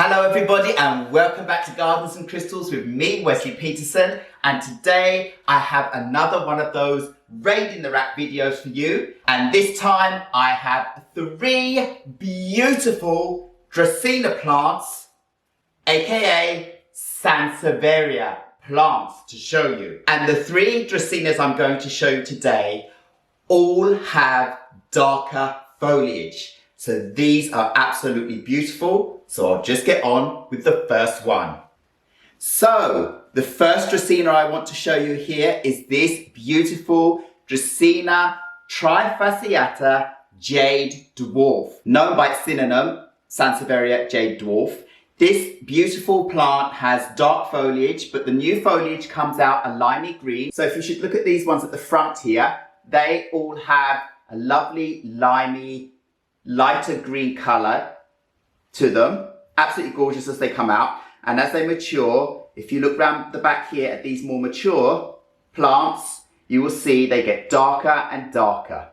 Hello everybody and welcome back to Gardens and Crystals with me, Wesley Peterson, and today I have another one of those Raid in the Rack videos for you, and this time I have 3 beautiful Dracaena plants, aka Sansevieria plants, to show you. And the 3 Dracaenas I'm going to show you today all have darker foliage. So these are absolutely beautiful. So I'll just get on with the first one. So the first Dracaena I want to show you here is this beautiful Dracaena trifasciata Jade Dwarf, known by its synonym, Sansevieria Jade Dwarf. This beautiful plant has dark foliage, but the new foliage comes out a limey green. So if you should look at these ones at the front here, they all have a lovely limey, lighter green colour to them. Absolutely gorgeous as they come out. And as they mature, if you look round the back here at these more mature plants, you will see they get darker and darker.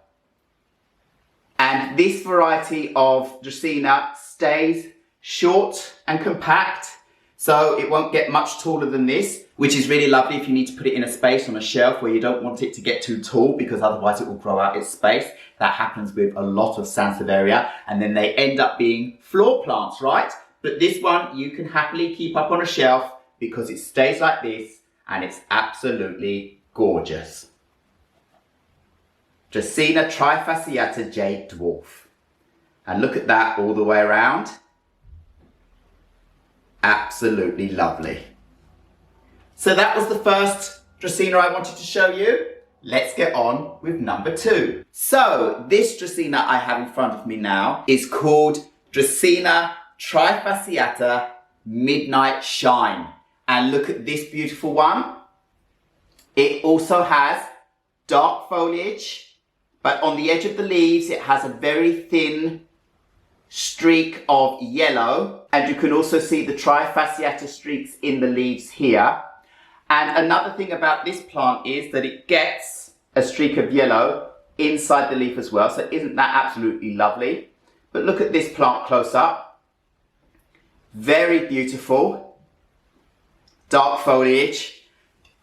And this variety of Dracaena stays short and compact, so it won't get much taller than this, which is really lovely if you need to put it in a space on a shelf where you don't want it to get too tall, because otherwise it will grow out its space. That happens with a lot of Sansevieria, and then they end up being floor plants, right? But this one you can happily keep up on a shelf because it stays like this and it's absolutely gorgeous. Dracaena trifasciata Jade Dwarf. And look at that all the way around. Absolutely lovely. So that was the first Dracaena I wanted to show you. Let's get on with number 2. So this Dracaena I have in front of me now is called Dracaena trifasciata Midnight Shine. And look at this beautiful one. It also has dark foliage, but on the edge of the leaves it has a very thin streak of yellow, and you can also see the trifasciata streaks in the leaves here. And another thing about this plant is that it gets a streak of yellow inside the leaf as well, so isn't that absolutely lovely? But look at this plant close up. Very beautiful, dark foliage,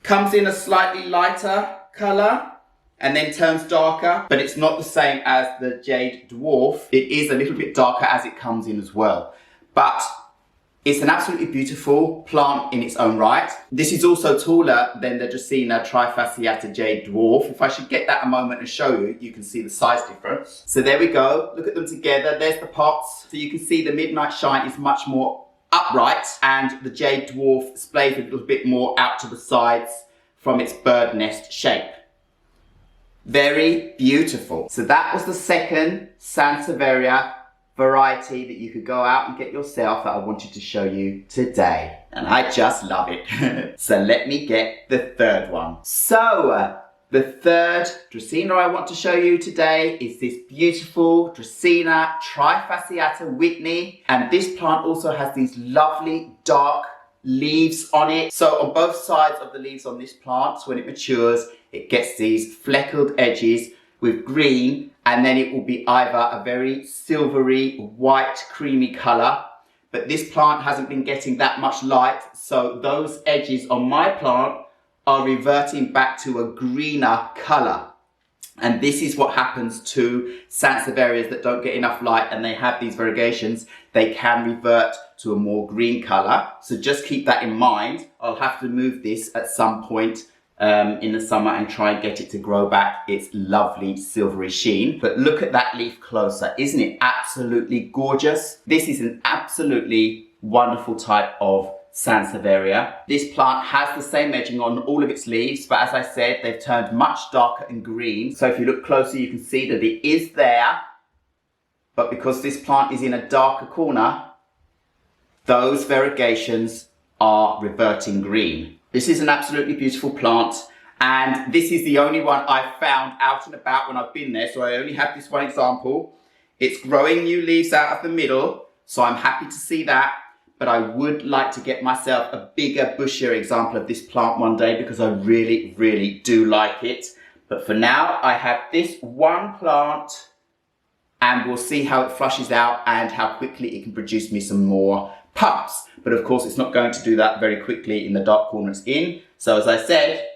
comes in a slightly lighter colour and then turns darker, but it's not the same as the Jade Dwarf. It is a little bit darker as it comes in as well, but it's an absolutely beautiful plant in its own right. This is also taller than the Dracaena trifasciata Jade Dwarf. If I should get that a moment and show you, you can see the size difference. So there we go, look at them together. There's the pots. So you can see the Midnight Shine is much more upright and the Jade Dwarf displays a little bit more out to the sides from its bird nest shape. Very beautiful. So that was the second Sansevieria variety that you could go out and get yourself that I wanted to show you today. And I just love it. So let me get the third one. So the third Dracaena I want to show you today is this beautiful Dracaena trifasciata Whitney. And this plant also has these lovely dark leaves on it. So on both sides of the leaves on this plant, when it matures, it gets these fleckled edges with green, and then it will be either a very silvery, white, creamy colour. But this plant hasn't been getting that much light, so those edges on my plant are reverting back to a greener colour. And this is what happens to Sansevierias that don't get enough light and they have these variegations. They can revert to a more green colour. So just keep that in mind. I'll have to move this at some point in the summer and try and get it to grow back its lovely silvery sheen. But look at that leaf closer. Isn't it absolutely gorgeous? This is an absolutely wonderful type of Sansevieria. This plant has the same edging on all of its leaves, but as I said, they've turned much darker and green. So if you look closer, you can see that it is there, but because this plant is in a darker corner, those variegations are reverting green. This is an absolutely beautiful plant, and this is the only one I've found out and about when I've been there, so I only have this one example. It's growing new leaves out of the middle, so I'm happy to see that. But I would like to get myself a bigger, bushier example of this plant one day because I really, really do like it. But for now, I have this one plant and we'll see how it flushes out and how quickly it can produce me some more pups. But of course, it's not going to do that very quickly in the dark corner it's in. So as I said,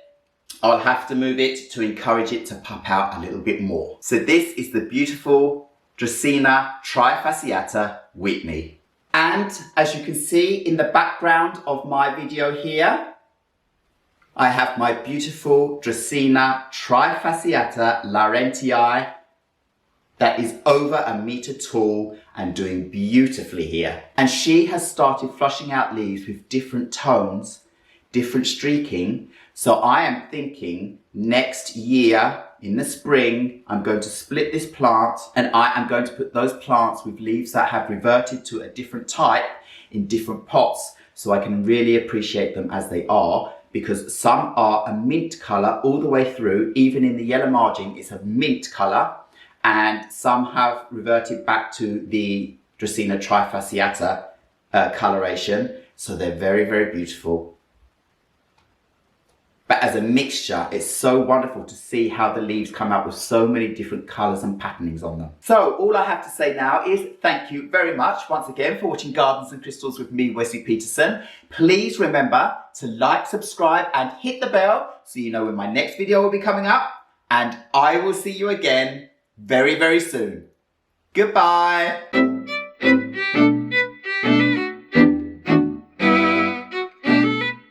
I'll have to move it to encourage it to pop out a little bit more. So this is the beautiful Dracaena trifasciata Whitney. And as you can see in the background of my video here, I have my beautiful Dracaena trifasciata Laurentii that is over 1 meter tall and doing beautifully here. And she has started flushing out leaves with different tones, different streaking. So I am thinking next year in the spring, I'm going to split this plant and I am going to put those plants with leaves that have reverted to a different type in different pots so I can really appreciate them as they are, because some are a mint colour all the way through, even in the yellow margin it's a mint colour, and some have reverted back to the Dracaena trifasciata coloration, so they're very, very beautiful. But as a mixture, it's so wonderful to see how the leaves come out with so many different colours and patternings on them. So all I have to say now is thank you very much once again for watching Gardens and Crystals with me, Wesley Peterson. Please remember to like, subscribe and hit the bell so you know when my next video will be coming up. And I will see you again very, very soon. Goodbye.